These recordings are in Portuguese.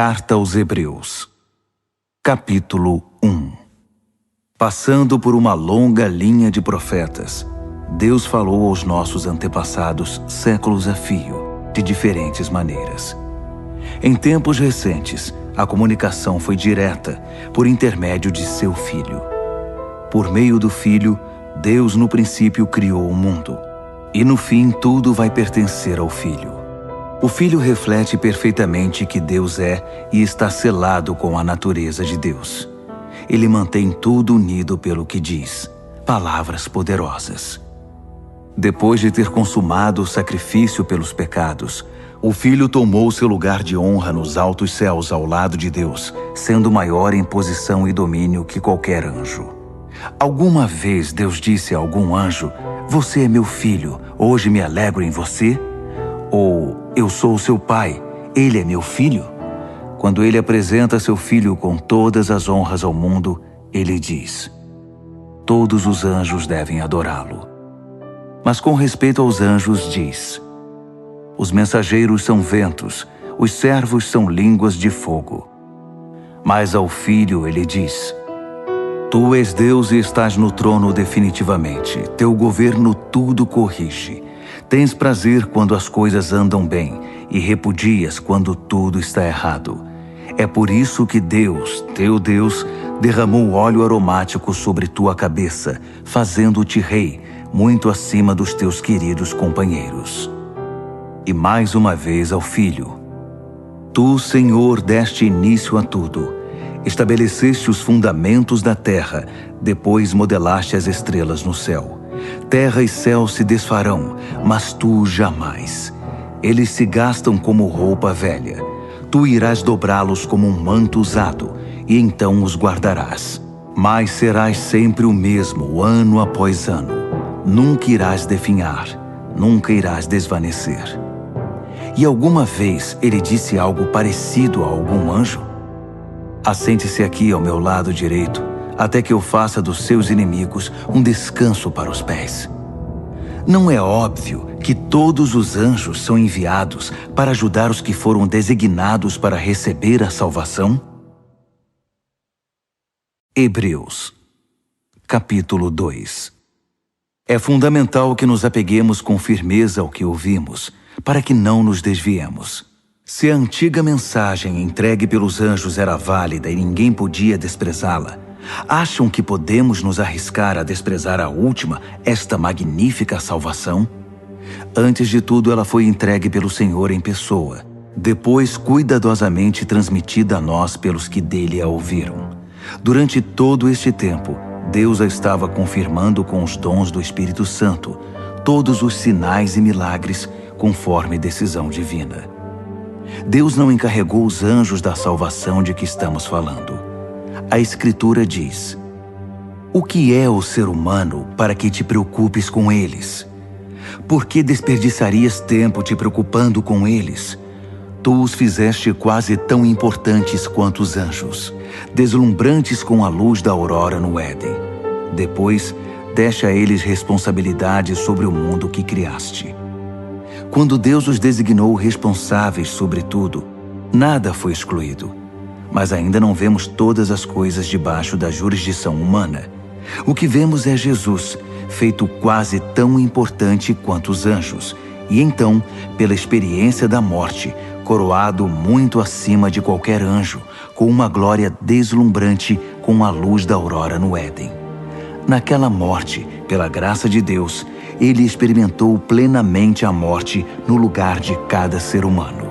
Carta aos Hebreus, capítulo 1. Passando por uma longa linha de profetas, Deus falou aos nossos antepassados séculos a fio, de diferentes maneiras. Em tempos recentes, a comunicação foi direta, por intermédio de seu Filho. Por meio do Filho, Deus no princípio criou o mundo, e no fim tudo vai pertencer ao Filho. O Filho reflete perfeitamente que Deus é e está selado com a natureza de Deus. Ele mantém tudo unido pelo que diz, palavras poderosas. Depois de ter consumado o sacrifício pelos pecados, o Filho tomou seu lugar de honra nos altos céus ao lado de Deus, sendo maior em posição e domínio que qualquer anjo. Alguma vez Deus disse a algum anjo: "Você é meu filho, hoje me alegro em você"? Ou "Eu sou o seu pai, ele é meu filho"? Quando ele apresenta seu filho com todas as honras ao mundo, ele diz: "Todos os anjos devem adorá-lo". Mas com respeito aos anjos diz: "Os mensageiros são ventos, os servos são línguas de fogo". Mas ao filho ele diz: "Tu és Deus e estás no trono definitivamente, teu governo tudo corrige. Tens prazer quando as coisas andam bem e repudias quando tudo está errado. É por isso que Deus, teu Deus, derramou óleo aromático sobre tua cabeça, fazendo-te rei, muito acima dos teus queridos companheiros". E mais uma vez ao Filho: "Tu, Senhor, deste início a tudo. Estabeleceste os fundamentos da terra, depois modelaste as estrelas no céu. Terra e céu se desfarão, mas tu jamais. Eles se gastam como roupa velha. Tu irás dobrá-los como um manto usado, e então os guardarás. Mas serás sempre o mesmo, ano após ano. Nunca irás definhar, nunca irás desvanecer". E alguma vez ele disse algo parecido a algum anjo? "Assente-se aqui ao meu lado direito, até que eu faça dos seus inimigos um descanso para os pés". Não é óbvio que todos os anjos são enviados para ajudar os que foram designados para receber a salvação? Hebreus, capítulo 2. É fundamental que nos apeguemos com firmeza ao que ouvimos, para que não nos desviemos. Se a antiga mensagem entregue pelos anjos era válida e ninguém podia desprezá-la, acham que podemos nos arriscar a desprezar a última, esta magnífica salvação? Antes de tudo, ela foi entregue pelo Senhor em pessoa, depois cuidadosamente transmitida a nós pelos que dele a ouviram. Durante todo este tempo, Deus a estava confirmando com os dons do Espírito Santo, todos os sinais e milagres, conforme decisão divina. Deus não encarregou os anjos da salvação de que estamos falando. A Escritura diz: "O que é o ser humano para que te preocupes com eles? Por que desperdiçarias tempo te preocupando com eles? Tu os fizeste quase tão importantes quanto os anjos, deslumbrantes com a luz da aurora no Éden. Depois, deste a eles responsabilidade sobre o mundo que criaste". Quando Deus os designou responsáveis sobre tudo, nada foi excluído. Mas ainda não vemos todas as coisas debaixo da jurisdição humana. O que vemos é Jesus, feito quase tão importante quanto os anjos, e então, pela experiência da morte, coroado muito acima de qualquer anjo, com uma glória deslumbrante com a luz da aurora no Éden. Naquela morte, pela graça de Deus, ele experimentou plenamente a morte no lugar de cada ser humano.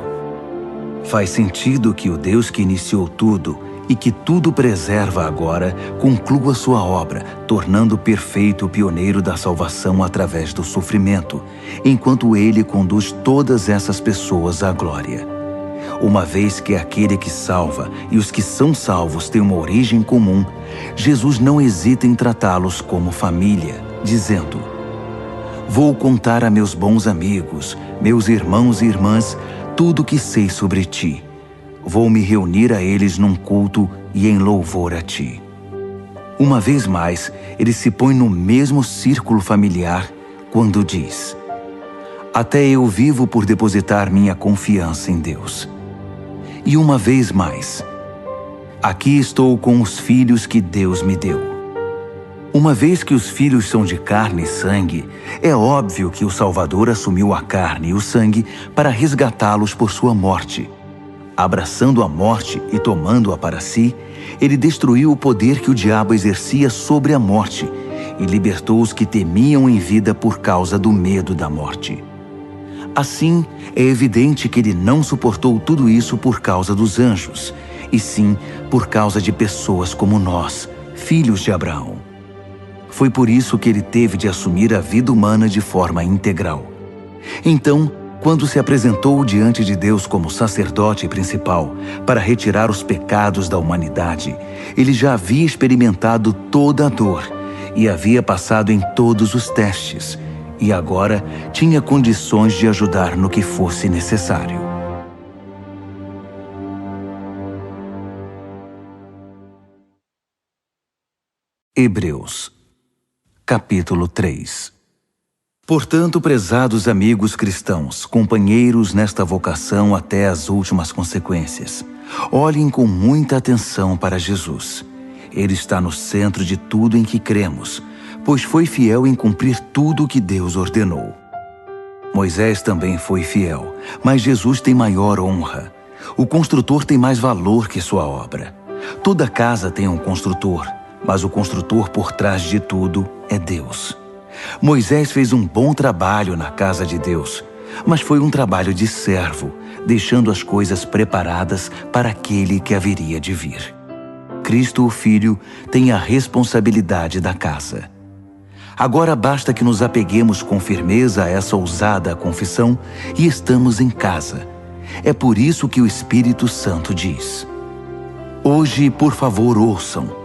Faz sentido que o Deus que iniciou tudo e que tudo preserva agora conclua sua obra, tornando perfeito o pioneiro da salvação através do sofrimento, enquanto ele conduz todas essas pessoas à glória. Uma vez que aquele que salva e os que são salvos têm uma origem comum, Jesus não hesita em tratá-los como família, dizendo: "Vou contar a meus bons amigos, meus irmãos e irmãs, tudo o que sei sobre ti. Vou me reunir a eles num culto e em louvor a ti". Uma vez mais, ele se põe no mesmo círculo familiar quando diz: "Até eu vivo por depositar minha confiança em Deus". E uma vez mais, aqui estou com os filhos que Deus me deu. Uma vez que os filhos são de carne e sangue, é óbvio que o Salvador assumiu a carne e o sangue para resgatá-los por sua morte. Abraçando a morte e tomando-a para si, ele destruiu o poder que o diabo exercia sobre a morte e libertou os que temiam em vida por causa do medo da morte. Assim, é evidente que ele não suportou tudo isso por causa dos anjos, e sim por causa de pessoas como nós, filhos de Abraão. Foi por isso que ele teve de assumir a vida humana de forma integral. Então, quando se apresentou diante de Deus como sacerdote principal para retirar os pecados da humanidade, ele já havia experimentado toda a dor e havia passado em todos os testes, e agora tinha condições de ajudar no que fosse necessário. Hebreus, capítulo 3. Portanto, prezados amigos cristãos, companheiros nesta vocação até as últimas consequências, olhem com muita atenção para Jesus. Ele está no centro de tudo em que cremos, pois foi fiel em cumprir tudo o que Deus ordenou. Moisés também foi fiel, mas Jesus tem maior honra. O construtor tem mais valor que sua obra. Toda casa tem um construtor, mas o construtor por trás de tudo é Deus. Moisés fez um bom trabalho na casa de Deus, mas foi um trabalho de servo, deixando as coisas preparadas para aquele que haveria de vir. Cristo, o Filho, tem a responsabilidade da casa. Agora basta que nos apeguemos com firmeza a essa ousada confissão e estamos em casa. É por isso que o Espírito Santo diz: hoje, por favor, ouçam.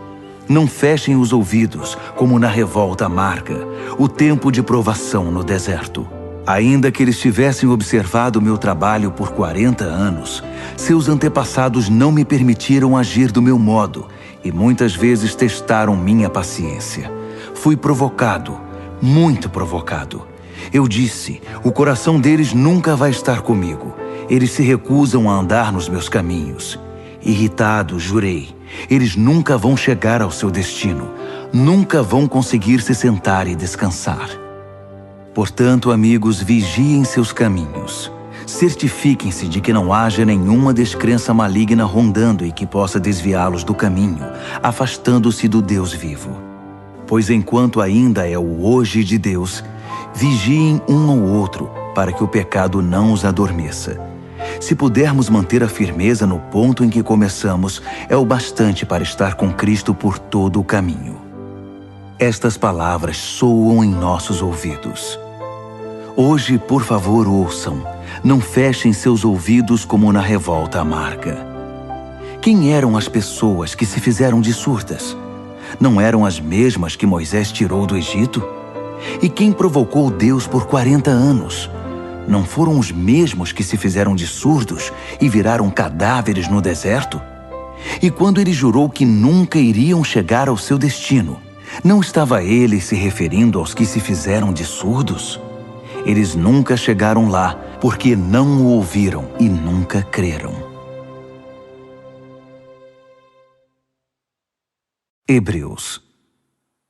Não fechem os ouvidos, como na revolta amarga, o tempo de provação no deserto. Ainda que eles tivessem observado meu trabalho por 40 anos, seus antepassados não me permitiram agir do meu modo e muitas vezes testaram minha paciência. Fui provocado, muito provocado. Eu disse, o coração deles nunca vai estar comigo. Eles se recusam a andar nos meus caminhos. Irritado, jurei, eles nunca vão chegar ao seu destino, nunca vão conseguir se sentar e descansar. Portanto, amigos, vigiem seus caminhos. Certifiquem-se de que não haja nenhuma descrença maligna rondando e que possa desviá-los do caminho, afastando-se do Deus vivo. Pois enquanto ainda é o hoje de Deus, vigiem um ao outro para que o pecado não os adormeça. Se pudermos manter a firmeza no ponto em que começamos, é o bastante para estar com Cristo por todo o caminho. Estas palavras soam em nossos ouvidos. Hoje, por favor, ouçam. Não fechem seus ouvidos como na revolta amarga. Quem eram as pessoas que se fizeram de surdas? Não eram as mesmas que Moisés tirou do Egito? E quem provocou Deus por 40 anos? Não foram os mesmos que se fizeram de surdos e viraram cadáveres no deserto? E quando ele jurou que nunca iriam chegar ao seu destino, não estava ele se referindo aos que se fizeram de surdos? Eles nunca chegaram lá porque não o ouviram e nunca creram. Hebreus,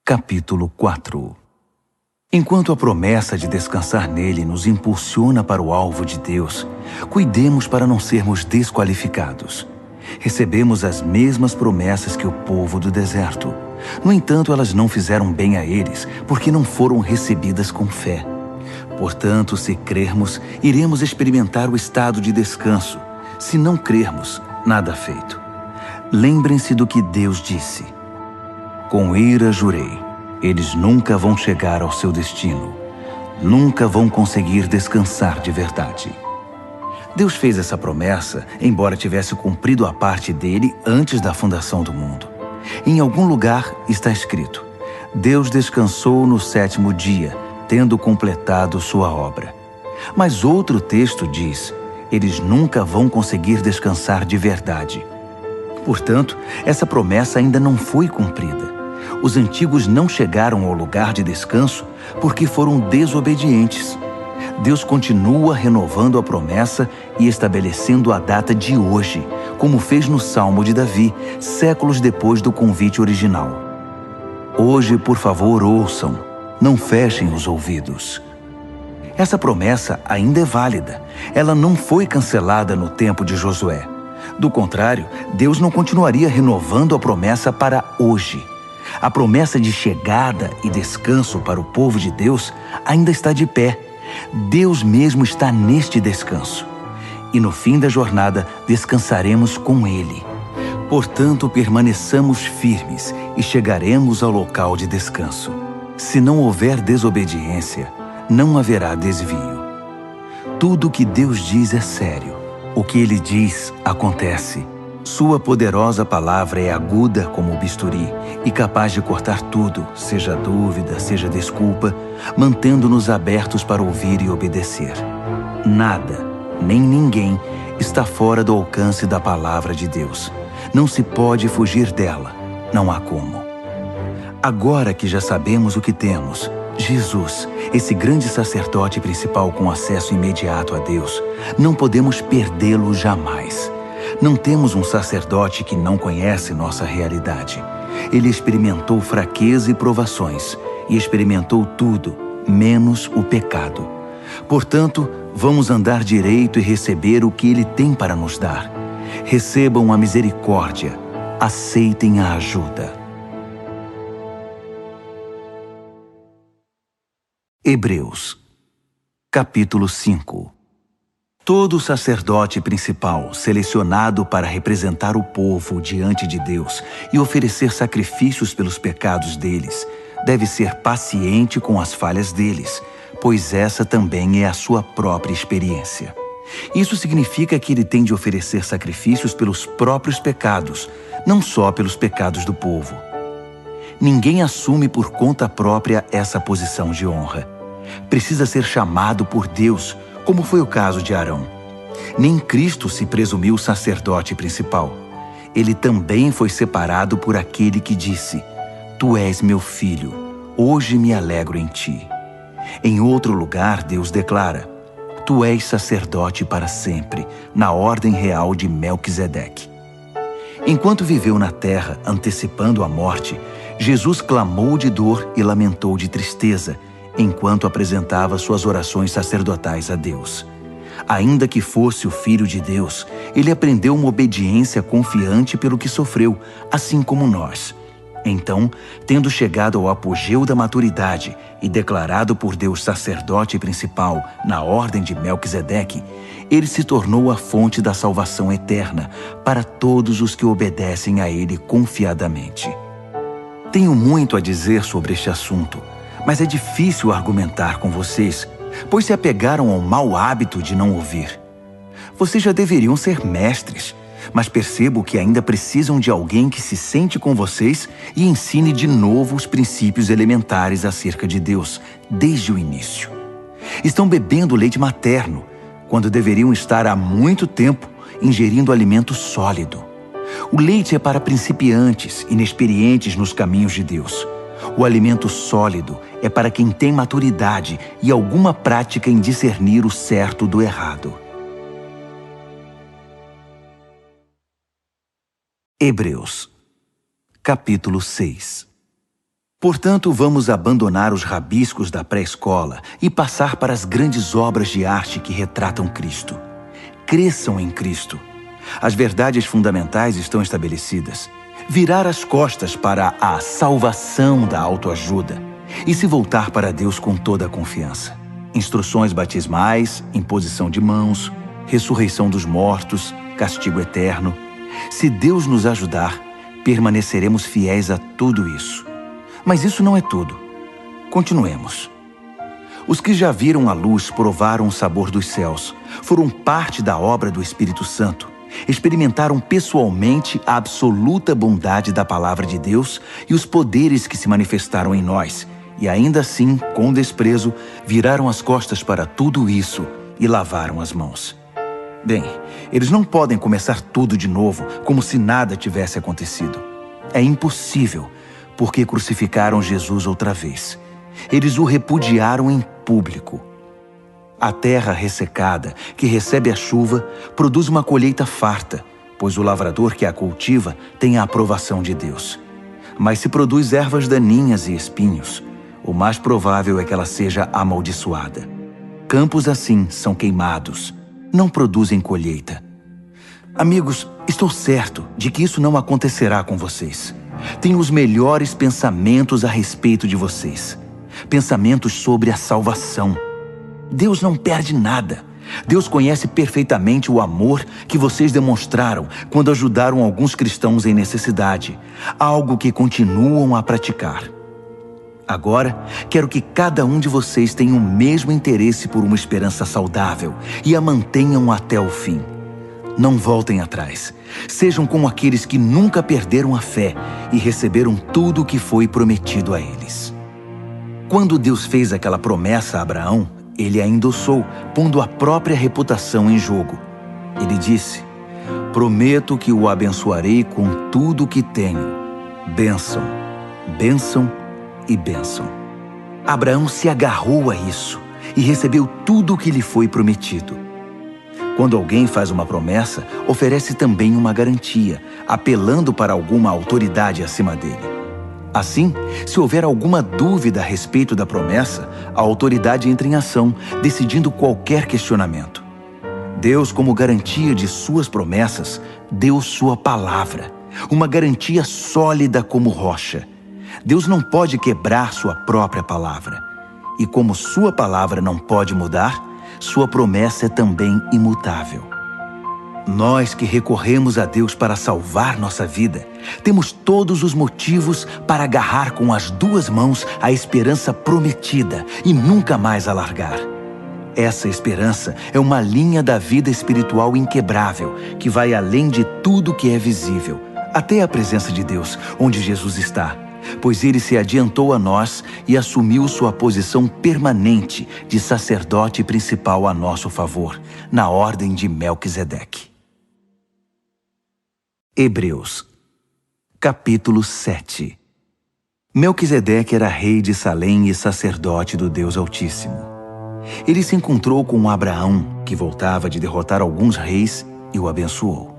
capítulo 4. Enquanto a promessa de descansar nele nos impulsiona para o alvo de Deus, cuidemos para não sermos desqualificados. Recebemos as mesmas promessas que o povo do deserto. No entanto, elas não fizeram bem a eles, porque não foram recebidas com fé. Portanto, se crermos, iremos experimentar o estado de descanso. Se não crermos, nada feito. Lembrem-se do que Deus disse. Com ira jurei. Eles nunca vão chegar ao seu destino. Nunca vão conseguir descansar de verdade. Deus fez essa promessa, embora tivesse cumprido a parte dele antes da fundação do mundo. Em algum lugar está escrito: Deus descansou no 7º dia, tendo completado sua obra. Mas outro texto diz: eles nunca vão conseguir descansar de verdade. Portanto, essa promessa ainda não foi cumprida. Os antigos não chegaram ao lugar de descanso porque foram desobedientes. Deus continua renovando a promessa e estabelecendo a data de hoje, como fez no Salmo de Davi, séculos depois do convite original. Hoje, por favor, ouçam, não fechem os ouvidos. Essa promessa ainda é válida. Ela não foi cancelada no tempo de Josué. Do contrário, Deus não continuaria renovando a promessa para hoje. A promessa de chegada e descanso para o povo de Deus ainda está de pé. Deus mesmo está neste descanso. E no fim da jornada, descansaremos com Ele. Portanto, permaneçamos firmes e chegaremos ao local de descanso. Se não houver desobediência, não haverá desvio. Tudo o que Deus diz é sério. O que Ele diz, acontece. Sua poderosa palavra é aguda como o bisturi e capaz de cortar tudo, seja dúvida, seja desculpa, mantendo-nos abertos para ouvir e obedecer. Nada, nem ninguém, está fora do alcance da palavra de Deus. Não se pode fugir dela, não há como. Agora que já sabemos o que temos, Jesus, esse grande sacerdote principal com acesso imediato a Deus, não podemos perdê-lo jamais. Não temos um sacerdote que não conhece nossa realidade. Ele experimentou fraqueza e provações, e experimentou tudo, menos o pecado. Portanto, vamos andar direito e receber o que Ele tem para nos dar. Recebam a misericórdia, aceitem a ajuda. Hebreus, capítulo 5. Todo sacerdote principal, selecionado para representar o povo diante de Deus e oferecer sacrifícios pelos pecados deles, deve ser paciente com as falhas deles, pois essa também é a sua própria experiência. Isso significa que ele tem de oferecer sacrifícios pelos próprios pecados, não só pelos pecados do povo. Ninguém assume por conta própria essa posição de honra. Precisa ser chamado por Deus, como foi o caso de Arão. Nem Cristo se presumiu sacerdote principal. Ele também foi separado por aquele que disse: Tu és meu filho, hoje me alegro em ti. Em outro lugar, Deus declara: Tu és sacerdote para sempre, na ordem real de Melquisedeque. Enquanto viveu na terra, antecipando a morte, Jesus clamou de dor e lamentou de tristeza, enquanto apresentava suas orações sacerdotais a Deus. Ainda que fosse o Filho de Deus, ele aprendeu uma obediência confiante pelo que sofreu, assim como nós. Então, tendo chegado ao apogeu da maturidade e declarado por Deus sacerdote principal na ordem de Melquisedeque, ele se tornou a fonte da salvação eterna para todos os que obedecem a ele confiadamente. Tenho muito a dizer sobre este assunto, mas é difícil argumentar com vocês, pois se apegaram ao mau hábito de não ouvir. Vocês já deveriam ser mestres, mas percebo que ainda precisam de alguém que se sente com vocês e ensine de novo os princípios elementares acerca de Deus, desde o início. Estão bebendo leite materno, quando deveriam estar há muito tempo ingerindo alimento sólido. O leite é para principiantes, inexperientes nos caminhos de Deus. O alimento sólido é para quem tem maturidade e alguma prática em discernir o certo do errado. Hebreus, capítulo 6. Portanto, vamos abandonar os rabiscos da pré-escola e passar para as grandes obras de arte que retratam Cristo. Cresçam em Cristo. As verdades fundamentais estão estabelecidas. Virar as costas para a salvação da autoajuda e se voltar para Deus com toda a confiança. Instruções batismais, imposição de mãos, ressurreição dos mortos, castigo eterno. Se Deus nos ajudar, permaneceremos fiéis a tudo isso. Mas isso não é tudo. Continuemos. Os que já viram a luz provaram o sabor dos céus, foram parte da obra do Espírito Santo, experimentaram pessoalmente a absoluta bondade da palavra de Deus e os poderes que se manifestaram em nós, e ainda assim, com desprezo, viraram as costas para tudo isso e lavaram as mãos. Bem, eles não podem começar tudo de novo, como se nada tivesse acontecido. É impossível, porque crucificaram Jesus outra vez. Eles o repudiaram em público. A terra ressecada, que recebe a chuva, produz uma colheita farta, pois o lavrador que a cultiva tem a aprovação de Deus. Mas se produz ervas daninhas e espinhos, o mais provável é que ela seja amaldiçoada. Campos assim são queimados, não produzem colheita. Amigos, estou certo de que isso não acontecerá com vocês. Tenho os melhores pensamentos a respeito de vocês. Pensamentos sobre a salvação. Deus não perde nada. Deus conhece perfeitamente o amor que vocês demonstraram quando ajudaram alguns cristãos em necessidade, algo que continuam a praticar. Agora, quero que cada um de vocês tenha o mesmo interesse por uma esperança saudável e a mantenham até o fim. Não voltem atrás. Sejam como aqueles que nunca perderam a fé e receberam tudo o que foi prometido a eles. Quando Deus fez aquela promessa a Abraão, ele a endossou, pondo a própria reputação em jogo. Ele disse: prometo que o abençoarei com tudo o que tenho. Bênção, bênção e bênção. Abraão se agarrou a isso e recebeu tudo o que lhe foi prometido. Quando alguém faz uma promessa, oferece também uma garantia, apelando para alguma autoridade acima dele. Assim, se houver alguma dúvida a respeito da promessa, a autoridade entra em ação, decidindo qualquer questionamento. Deus, como garantia de suas promessas, deu sua palavra, uma garantia sólida como rocha. Deus não pode quebrar sua própria palavra. E como sua palavra não pode mudar, sua promessa é também imutável. Nós que recorremos a Deus para salvar nossa vida, temos todos os motivos para agarrar com as duas mãos a esperança prometida e nunca mais a largar. Essa esperança é uma linha da vida espiritual inquebrável, que vai além de tudo que é visível, até a presença de Deus, onde Jesus está, pois ele se adiantou a nós e assumiu sua posição permanente de sacerdote principal a nosso favor, na ordem de Melquisedeque. Hebreus, capítulo 7. Melquisedeque era rei de Salém e sacerdote do Deus Altíssimo. Ele se encontrou com Abraão, que voltava de derrotar alguns reis, e o abençoou.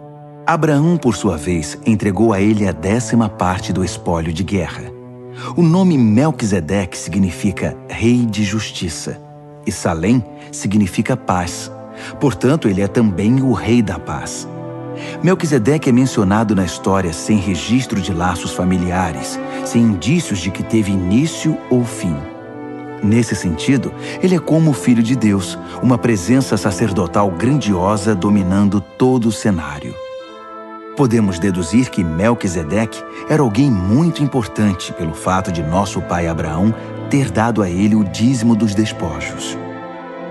Abraão, por sua vez, entregou a ele a 10ª parte do espólio de guerra. O nome Melquisedeque significa rei de justiça, e Salém significa paz. Portanto, ele é também o rei da paz. Melquisedeque é mencionado na história sem registro de laços familiares, sem indícios de que teve início ou fim. Nesse sentido, ele é como o Filho de Deus, uma presença sacerdotal grandiosa dominando todo o cenário. Podemos deduzir que Melquisedeque era alguém muito importante pelo fato de nosso pai Abraão ter dado a ele o dízimo dos despojos.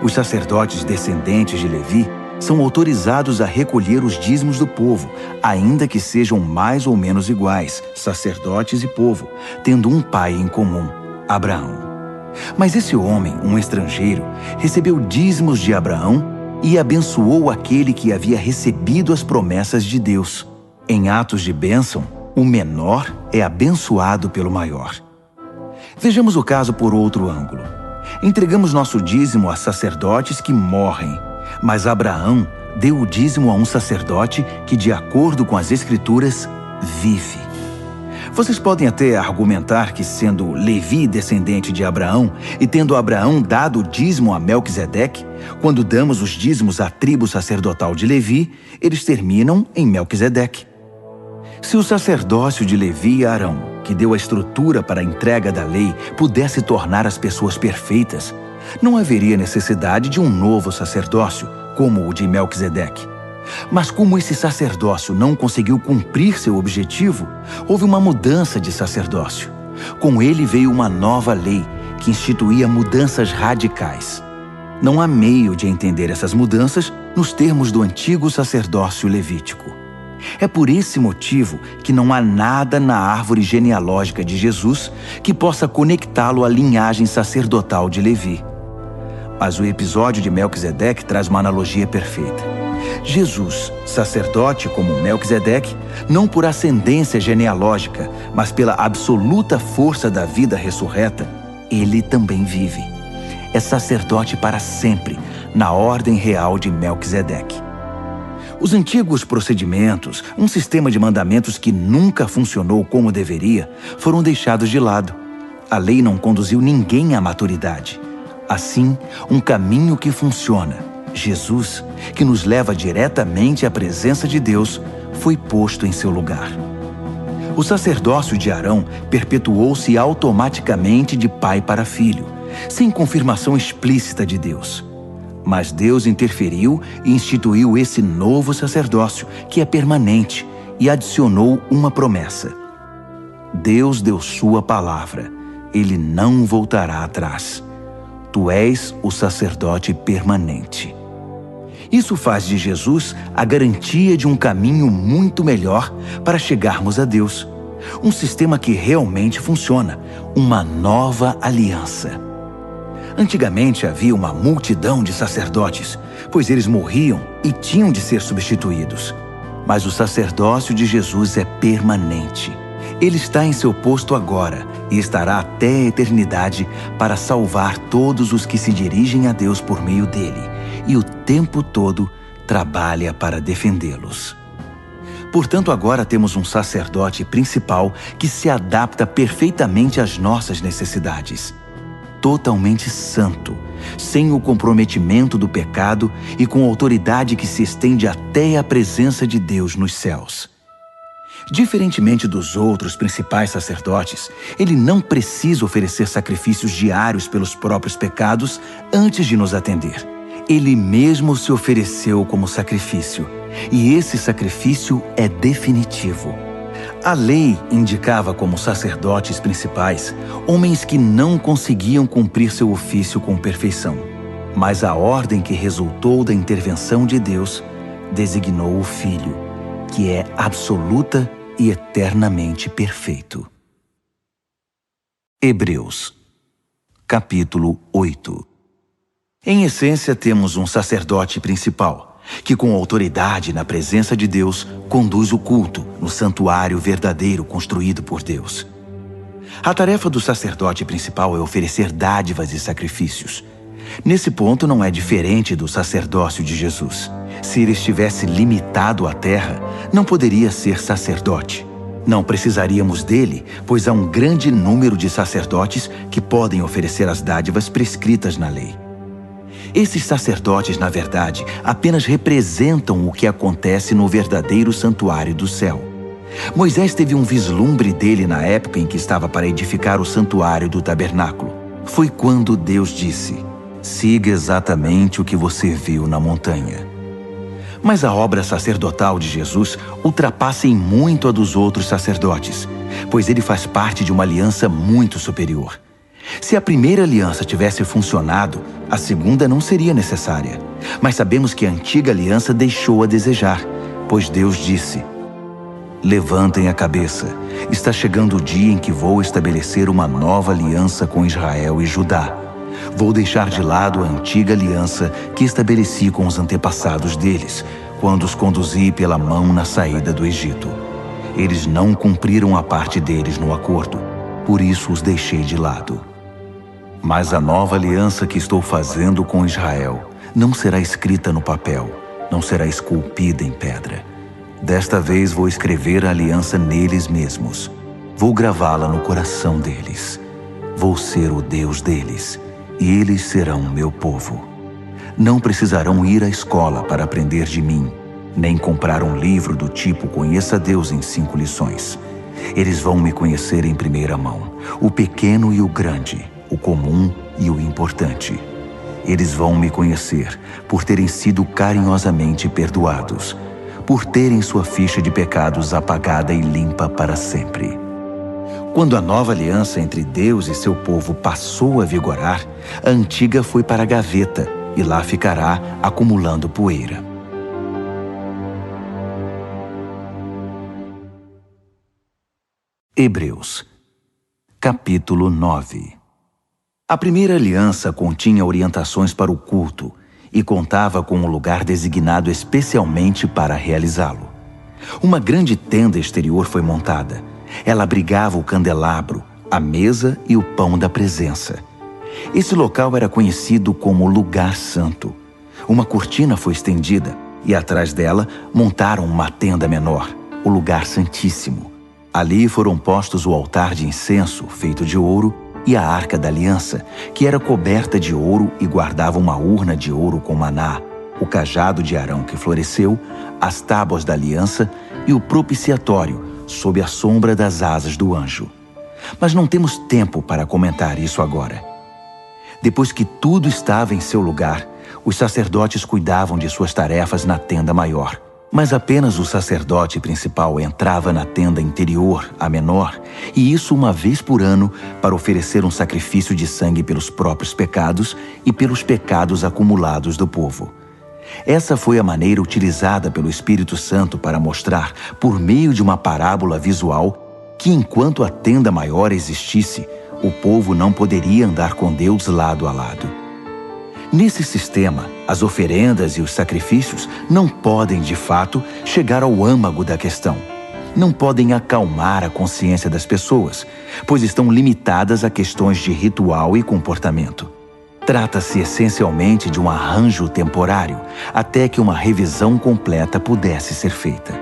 Os sacerdotes descendentes de Levi são autorizados a recolher os dízimos do povo, ainda que sejam mais ou menos iguais, sacerdotes e povo, tendo um pai em comum, Abraão. Mas esse homem, um estrangeiro, recebeu dízimos de Abraão e abençoou aquele que havia recebido as promessas de Deus. Em atos de bênção, o menor é abençoado pelo maior. Vejamos o caso por outro ângulo. Entregamos nosso dízimo a sacerdotes que morrem, mas Abraão deu o dízimo a um sacerdote que, de acordo com as Escrituras, vive. Vocês podem até argumentar que, sendo Levi descendente de Abraão e tendo Abraão dado o dízimo a Melquisedeque, quando damos os dízimos à tribo sacerdotal de Levi, eles terminam em Melquisedeque. Se o sacerdócio de Levi e Arão, que deu a estrutura para a entrega da lei, pudesse tornar as pessoas perfeitas, não haveria necessidade de um novo sacerdócio, como o de Melquisedeque. Mas como esse sacerdócio não conseguiu cumprir seu objetivo, houve uma mudança de sacerdócio. Com ele veio uma nova lei, que instituía mudanças radicais. Não há meio de entender essas mudanças nos termos do antigo sacerdócio levítico. É por esse motivo que não há nada na árvore genealógica de Jesus que possa conectá-lo à linhagem sacerdotal de Levi. Mas o episódio de Melquisedeque traz uma analogia perfeita. Jesus, sacerdote como Melquisedeque, não por ascendência genealógica, mas pela absoluta força da vida ressurreta, ele também vive. É sacerdote para sempre, na ordem real de Melquisedeque. Os antigos procedimentos, um sistema de mandamentos que nunca funcionou como deveria, foram deixados de lado. A lei não conduziu ninguém à maturidade. Assim, um caminho que funciona, Jesus, que nos leva diretamente à presença de Deus, foi posto em seu lugar. O sacerdócio de Arão perpetuou-se automaticamente de pai para filho, sem confirmação explícita de Deus. Mas Deus interferiu e instituiu esse novo sacerdócio, que é permanente, e adicionou uma promessa. Deus deu sua palavra, ele não voltará atrás. Tu és o sacerdote permanente. Isso faz de Jesus a garantia de um caminho muito melhor para chegarmos a Deus. Um sistema que realmente funciona, uma nova aliança. Antigamente havia uma multidão de sacerdotes, pois eles morriam e tinham de ser substituídos. Mas o sacerdócio de Jesus é permanente. Ele está em seu posto agora e estará até a eternidade para salvar todos os que se dirigem a Deus por meio dele, e o tempo todo trabalha para defendê-los. Portanto, agora temos um sacerdote principal que se adapta perfeitamente às nossas necessidades. Totalmente santo, sem o comprometimento do pecado e com autoridade que se estende até a presença de Deus nos céus. Diferentemente dos outros principais sacerdotes, ele não precisa oferecer sacrifícios diários pelos próprios pecados antes de nos atender. Ele mesmo se ofereceu como sacrifício, e esse sacrifício é definitivo. A lei indicava como sacerdotes principais homens que não conseguiam cumprir seu ofício com perfeição. Mas a ordem que resultou da intervenção de Deus designou o Filho, que é absoluta e eternamente perfeito. Hebreus, capítulo 8. Em essência, temos um sacerdote principal, que com autoridade na presença de Deus conduz o culto no santuário verdadeiro construído por Deus. A tarefa do sacerdote principal é oferecer dádivas e sacrifícios. Nesse ponto não é diferente do sacerdócio de Jesus. Se ele estivesse limitado à terra, não poderia ser sacerdote. Não precisaríamos dele, pois há um grande número de sacerdotes que podem oferecer as dádivas prescritas na lei. Esses sacerdotes, na verdade, apenas representam o que acontece no verdadeiro santuário do céu. Moisés teve um vislumbre dele na época em que estava para edificar o santuário do tabernáculo. Foi quando Deus disse: siga exatamente o que você viu na montanha. Mas a obra sacerdotal de Jesus ultrapassa em muito a dos outros sacerdotes, pois ele faz parte de uma aliança muito superior. Se a primeira aliança tivesse funcionado, a segunda não seria necessária. Mas sabemos que a antiga aliança deixou a desejar, pois Deus disse: levantem a cabeça, está chegando o dia em que vou estabelecer uma nova aliança com Israel e Judá. Vou deixar de lado a antiga aliança que estabeleci com os antepassados deles, quando os conduzi pela mão na saída do Egito. Eles não cumpriram a parte deles no acordo, por isso os deixei de lado. Mas a nova aliança que estou fazendo com Israel não será escrita no papel, não será esculpida em pedra. Desta vez vou escrever a aliança neles mesmos. Vou gravá-la no coração deles. Vou ser o Deus deles, e eles serão meu povo. Não precisarão ir à escola para aprender de mim, nem comprar um livro do tipo Conheça Deus em 5 lições. Eles vão me conhecer em primeira mão, o pequeno e o grande, o comum e o importante. Eles vão me conhecer por terem sido carinhosamente perdoados, por terem sua ficha de pecados apagada e limpa para sempre. Quando a nova aliança entre Deus e seu povo passou a vigorar, a antiga foi para a gaveta e lá ficará acumulando poeira. Hebreus, capítulo 9. A primeira aliança continha orientações para o culto e contava com um lugar designado especialmente para realizá-lo. Uma grande tenda exterior foi montada. Ela abrigava o candelabro, a mesa e o pão da presença. Esse local era conhecido como Lugar Santo. Uma cortina foi estendida e atrás dela montaram uma tenda menor, o lugar santíssimo. Ali foram postos o altar de incenso, feito de ouro, e a arca da aliança, que era coberta de ouro e guardava uma urna de ouro com maná, o cajado de Arão que floresceu, as tábuas da aliança e o propiciatório, sob a sombra das asas do anjo. Mas não temos tempo para comentar isso agora. Depois que tudo estava em seu lugar, os sacerdotes cuidavam de suas tarefas na tenda maior. Mas apenas o sacerdote principal entrava na tenda interior, a menor, e isso uma vez por ano, para oferecer um sacrifício de sangue pelos próprios pecados e pelos pecados acumulados do povo. Essa foi a maneira utilizada pelo Espírito Santo para mostrar, por meio de uma parábola visual, que enquanto a tenda maior existisse, o povo não poderia andar com Deus lado a lado. Nesse sistema, as oferendas e os sacrifícios não podem, de fato, chegar ao âmago da questão. Não podem acalmar a consciência das pessoas, pois estão limitadas a questões de ritual e comportamento. Trata-se essencialmente de um arranjo temporário, até que uma revisão completa pudesse ser feita.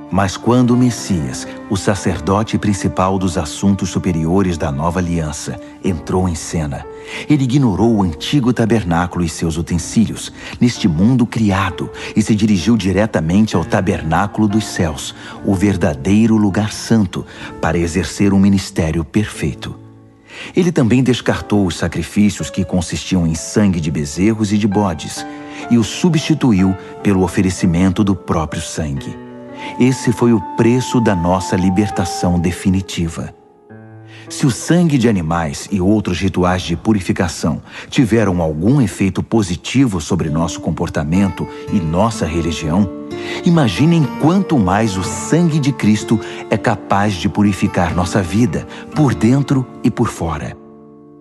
Mas quando o Messias, o sacerdote principal dos assuntos superiores da nova aliança, entrou em cena, ele ignorou o antigo tabernáculo e seus utensílios, neste mundo criado, e se dirigiu diretamente ao tabernáculo dos céus, o verdadeiro lugar santo, para exercer um ministério perfeito. Ele também descartou os sacrifícios que consistiam em sangue de bezerros e de bodes, e os substituiu pelo oferecimento do próprio sangue. Esse foi o preço da nossa libertação definitiva. Se o sangue de animais e outros rituais de purificação tiveram algum efeito positivo sobre nosso comportamento e nossa religião, imaginem quanto mais o sangue de Cristo é capaz de purificar nossa vida, por dentro e por fora.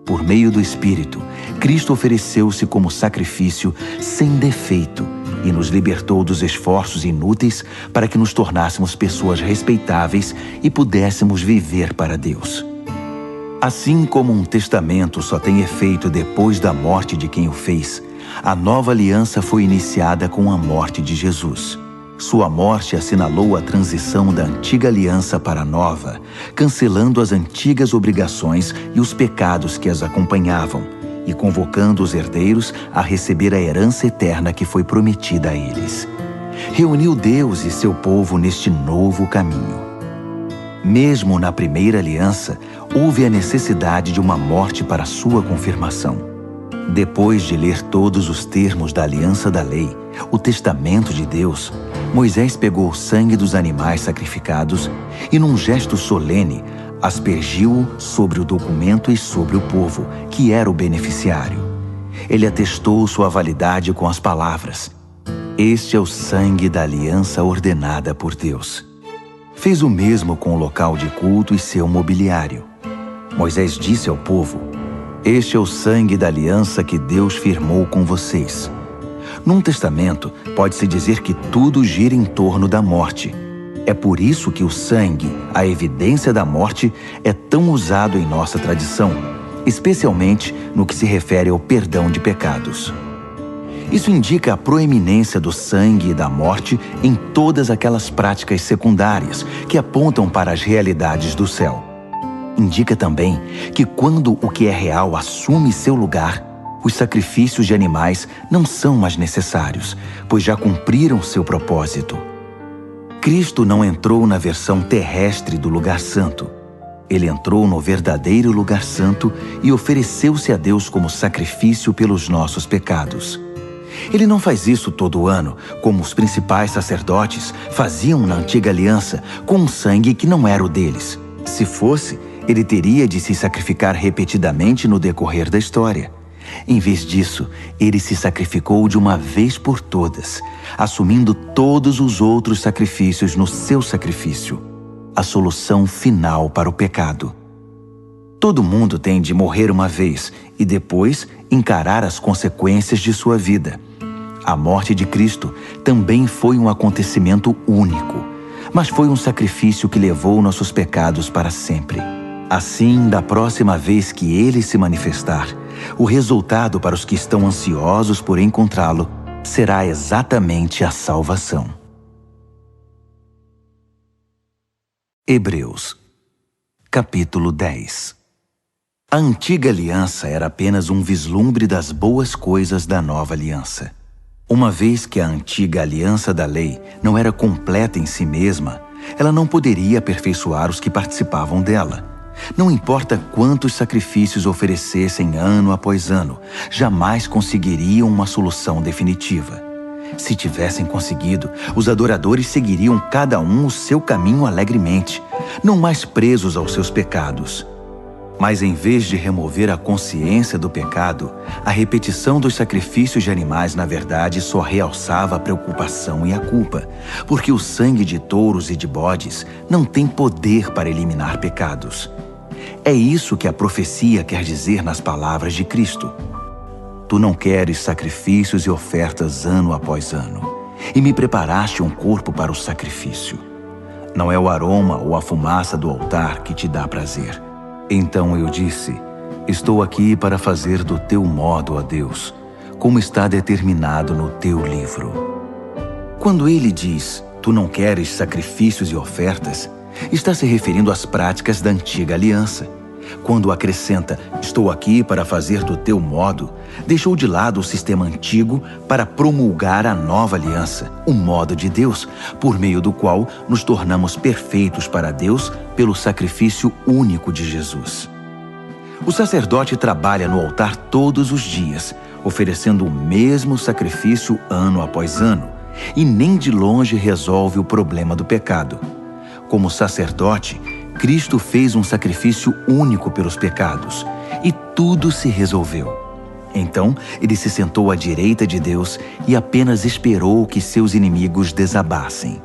Por meio do Espírito, Cristo ofereceu-se como sacrifício sem defeito e nos libertou dos esforços inúteis para que nos tornássemos pessoas respeitáveis e pudéssemos viver para Deus. Assim como um testamento só tem efeito depois da morte de quem o fez, a nova aliança foi iniciada com a morte de Jesus. Sua morte assinalou a transição da antiga aliança para a nova, cancelando as antigas obrigações e os pecados que as acompanhavam, e convocando os herdeiros a receber a herança eterna que foi prometida a eles. Reuniu Deus e seu povo neste novo caminho. Mesmo na primeira aliança, houve a necessidade de uma morte para sua confirmação. Depois de ler todos os termos da aliança da lei, o testamento de Deus, Moisés pegou o sangue dos animais sacrificados e, num gesto solene, aspergiu-o sobre o documento e sobre o povo, que era o beneficiário. Ele atestou sua validade com as palavras: "Este é o sangue da aliança ordenada por Deus." Fez o mesmo com o local de culto e seu mobiliário. Moisés disse ao povo: "Este é o sangue da aliança que Deus firmou com vocês." Num testamento, pode-se dizer que tudo gira em torno da morte. É por isso que o sangue, a evidência da morte, é tão usado em nossa tradição, especialmente no que se refere ao perdão de pecados. Isso indica a proeminência do sangue e da morte em todas aquelas práticas secundárias que apontam para as realidades do céu. Indica também que quando o que é real assume seu lugar, os sacrifícios de animais não são mais necessários, pois já cumpriram seu propósito. Cristo não entrou na versão terrestre do lugar santo. Ele entrou no verdadeiro lugar santo e ofereceu-se a Deus como sacrifício pelos nossos pecados. Ele não faz isso todo ano, como os principais sacerdotes faziam na antiga aliança, com um sangue que não era o deles. Se fosse, ele teria de se sacrificar repetidamente no decorrer da história. Em vez disso, ele se sacrificou de uma vez por todas, assumindo todos os outros sacrifícios no seu sacrifício, a solução final para o pecado. Todo mundo tem de morrer uma vez e depois encarar as consequências de sua vida. A morte de Cristo também foi um acontecimento único, mas foi um sacrifício que levou nossos pecados para sempre. Assim, da próxima vez que ele se manifestar, o resultado para os que estão ansiosos por encontrá-lo será exatamente a salvação. Hebreus, capítulo 10. A antiga aliança era apenas um vislumbre das boas coisas da nova aliança. Uma vez que a antiga aliança da lei não era completa em si mesma, ela não poderia aperfeiçoar os que participavam dela. Não importa quantos sacrifícios oferecessem ano após ano, jamais conseguiriam uma solução definitiva. Se tivessem conseguido, os adoradores seguiriam cada um o seu caminho alegremente, não mais presos aos seus pecados. Mas em vez de remover a consciência do pecado, a repetição dos sacrifícios de animais, na verdade, só realçava a preocupação e a culpa, porque o sangue de touros e de bodes não tem poder para eliminar pecados. É isso que a profecia quer dizer nas palavras de Cristo. Tu não queres sacrifícios e ofertas ano após ano, e me preparaste um corpo para o sacrifício. Não é o aroma ou a fumaça do altar que te dá prazer. Então eu disse, estou aqui para fazer do teu modo, ó Deus, como está determinado no teu livro. Quando ele diz, tu não queres sacrifícios e ofertas, está se referindo às práticas da antiga aliança. Quando acrescenta, estou aqui para fazer do teu modo, deixou de lado o sistema antigo para promulgar a nova aliança, o modo de Deus, por meio do qual nos tornamos perfeitos para Deus pelo sacrifício único de Jesus. O sacerdote trabalha no altar todos os dias, oferecendo o mesmo sacrifício ano após ano, e nem de longe resolve o problema do pecado. Como sacerdote, Cristo fez um sacrifício único pelos pecados, e tudo se resolveu. Então, ele se sentou à direita de Deus e apenas esperou que seus inimigos desabassem.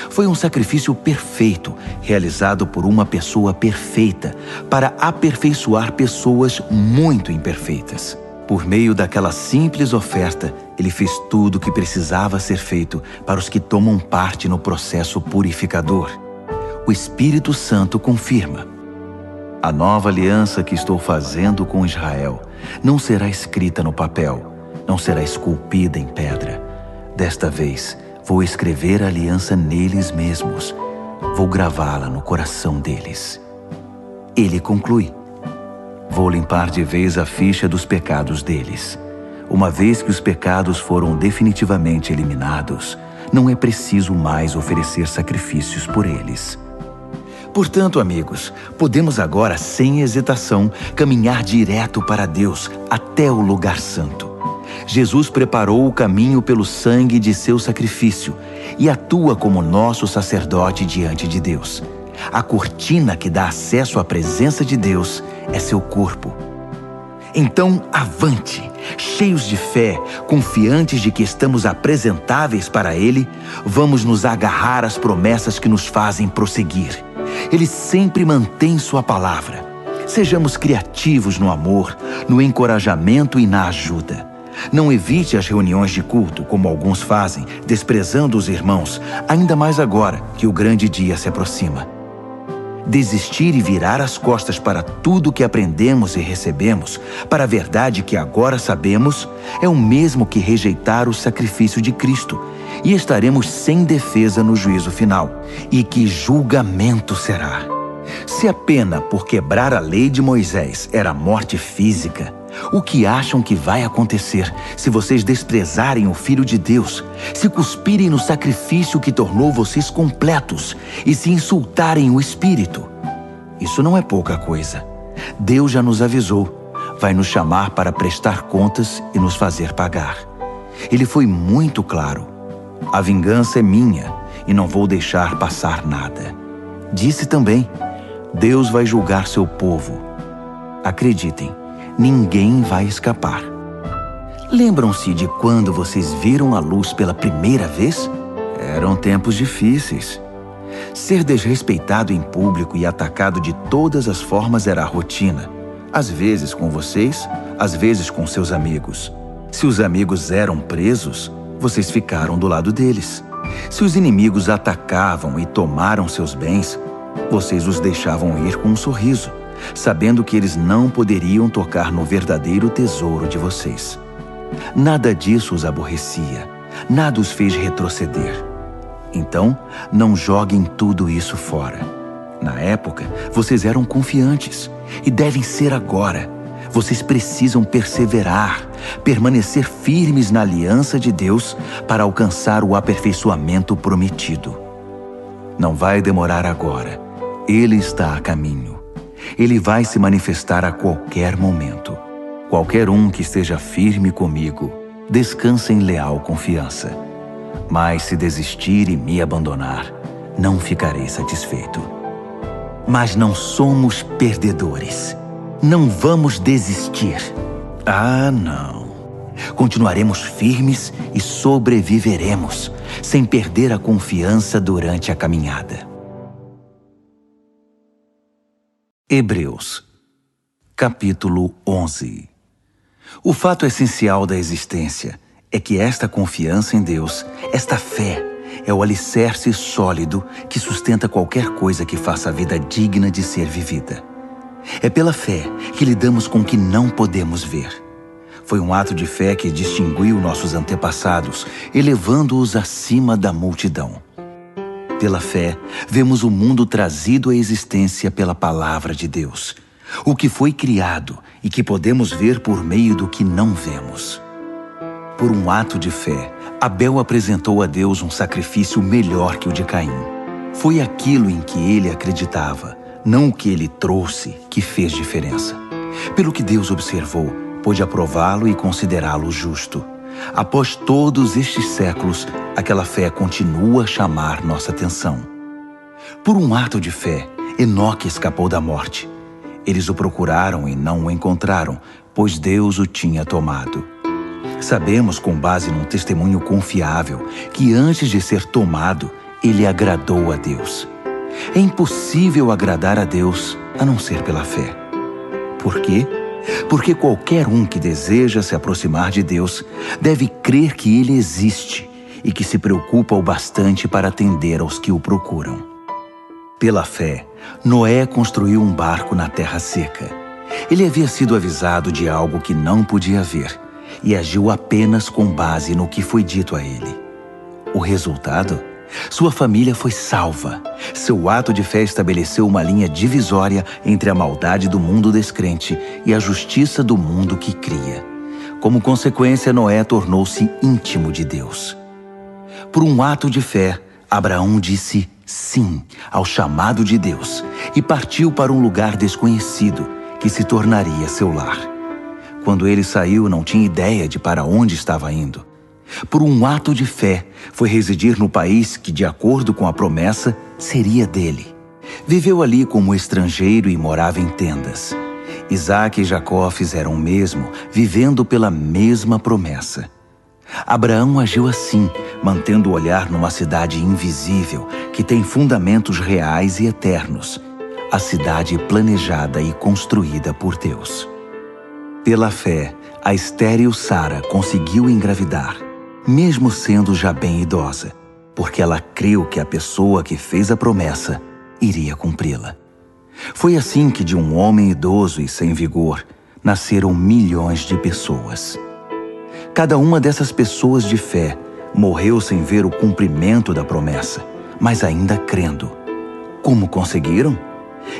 Foi um sacrifício perfeito, realizado por uma pessoa perfeita, para aperfeiçoar pessoas muito imperfeitas. Por meio daquela simples oferta, ele fez tudo o que precisava ser feito para os que tomam parte no processo purificador. O Espírito Santo confirma. A nova aliança que estou fazendo com Israel não será escrita no papel, não será esculpida em pedra. Desta vez, vou escrever a aliança neles mesmos. Vou gravá-la no coração deles. Ele conclui. Vou limpar de vez a ficha dos pecados deles. Uma vez que os pecados foram definitivamente eliminados, não é preciso mais oferecer sacrifícios por eles. Portanto, amigos, podemos agora, sem hesitação, caminhar direto para Deus, até o lugar santo. Jesus preparou o caminho pelo sangue de seu sacrifício e atua como nosso sacerdote diante de Deus. A cortina que dá acesso à presença de Deus é seu corpo. Então, avante, cheios de fé, confiantes de que estamos apresentáveis para Ele, vamos nos agarrar às promessas que nos fazem prosseguir. Ele sempre mantém sua palavra. Sejamos criativos no amor, no encorajamento e na ajuda. Não evite as reuniões de culto, como alguns fazem, desprezando os irmãos, ainda mais agora que o grande dia se aproxima. Desistir e virar as costas para tudo que aprendemos e recebemos, para a verdade que agora sabemos, é o mesmo que rejeitar o sacrifício de Cristo, e estaremos sem defesa no juízo final. E que julgamento será! Se a pena por quebrar a lei de Moisés era morte física, o que acham que vai acontecer se vocês desprezarem o Filho de Deus, se cuspirem no sacrifício que tornou vocês completos e se insultarem o Espírito? Isso não é pouca coisa. Deus já nos avisou. Vai nos chamar para prestar contas e nos fazer pagar. Ele foi muito claro. A vingança é minha e não vou deixar passar nada. Disse também, Deus vai julgar seu povo. Acreditem, ninguém vai escapar. Lembram-se de quando vocês viram a luz pela primeira vez? Eram tempos difíceis. Ser desrespeitado em público e atacado de todas as formas era a rotina. Às vezes com vocês, às vezes com seus amigos. Se os amigos eram presos, vocês ficaram do lado deles. Se os inimigos atacavam e tomaram seus bens, vocês os deixavam ir com um sorriso. sabendo que eles não poderiam tocar no verdadeiro tesouro de vocês. Nada disso os aborrecia, nada os fez retroceder. Então, não joguem tudo isso fora. Na época, vocês eram confiantes e devem ser agora. Vocês precisam perseverar, permanecer firmes na aliança de Deus para alcançar o aperfeiçoamento prometido. Não vai demorar agora. Ele está a caminho. Ele vai se manifestar a qualquer momento. Qualquer um que esteja firme comigo, descansa em leal confiança. Mas se desistir e me abandonar, não ficarei satisfeito. Mas não somos perdedores. Não vamos desistir. Ah, não. Continuaremos firmes e sobreviveremos, sem perder a confiança durante a caminhada. Hebreus, capítulo 11. O fato essencial da existência é que esta confiança em Deus, esta fé, é o alicerce sólido que sustenta qualquer coisa que faça a vida digna de ser vivida. É pela fé que lidamos com o que não podemos ver. Foi um ato de fé que distinguiu nossos antepassados, elevando-os acima da multidão. Pela fé, vemos o mundo trazido à existência pela palavra de Deus, o que foi criado e que podemos ver por meio do que não vemos. Por um ato de fé, Abel apresentou a Deus um sacrifício melhor que o de Caim. Foi aquilo em que ele acreditava, não o que ele trouxe, que fez diferença. Pelo que Deus observou, pôde aprová-lo e considerá-lo justo. Após todos estes séculos, aquela fé continua a chamar nossa atenção. Por um ato de fé, Enoque escapou da morte. Eles o procuraram e não o encontraram, pois Deus o tinha tomado. Sabemos, com base num testemunho confiável, que antes de ser tomado, ele agradou a Deus. É impossível agradar a Deus a não ser pela fé. Por quê? Porque qualquer um que deseja se aproximar de Deus deve crer que Ele existe e que se preocupa o bastante para atender aos que o procuram. Pela fé, Noé construiu um barco na terra seca. Ele havia sido avisado de algo que não podia ver e agiu apenas com base no que foi dito a ele. O resultado? Sua família foi salva. Seu ato de fé estabeleceu uma linha divisória entre a maldade do mundo descrente e a justiça do mundo que cria. Como consequência, Noé tornou-se íntimo de Deus. Por um ato de fé, Abraão disse sim ao chamado de Deus e partiu para um lugar desconhecido, que se tornaria seu lar. Quando ele saiu, não tinha ideia de para onde estava indo. Por um ato de fé, foi residir no país que, de acordo com a promessa, seria dele. Viveu ali como estrangeiro e morava em tendas. Isaac e Jacó fizeram o mesmo, vivendo pela mesma promessa. Abraão agiu assim, mantendo o olhar numa cidade invisível, que tem fundamentos reais e eternos, a cidade planejada e construída por Deus. Pela fé, a estéril Sara conseguiu engravidar, mesmo sendo já bem idosa, porque ela creu que a pessoa que fez a promessa iria cumpri-la. Foi assim que de um homem idoso e sem vigor, nasceram milhões de pessoas. Cada uma dessas pessoas de fé morreu sem ver o cumprimento da promessa, mas ainda crendo. Como conseguiram?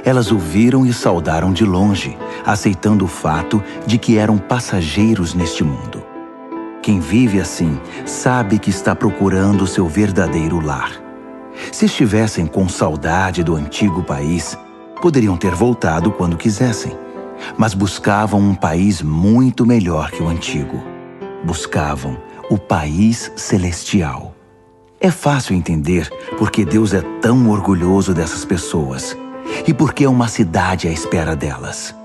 Elas o viram e saudaram de longe, aceitando o fato de que eram passageiros neste mundo. Quem vive assim sabe que está procurando seu verdadeiro lar. Se estivessem com saudade do antigo país, poderiam ter voltado quando quisessem, mas buscavam um país muito melhor que o antigo. Buscavam o país celestial. É fácil entender porque Deus é tão orgulhoso dessas pessoas e porque é uma cidade à espera delas.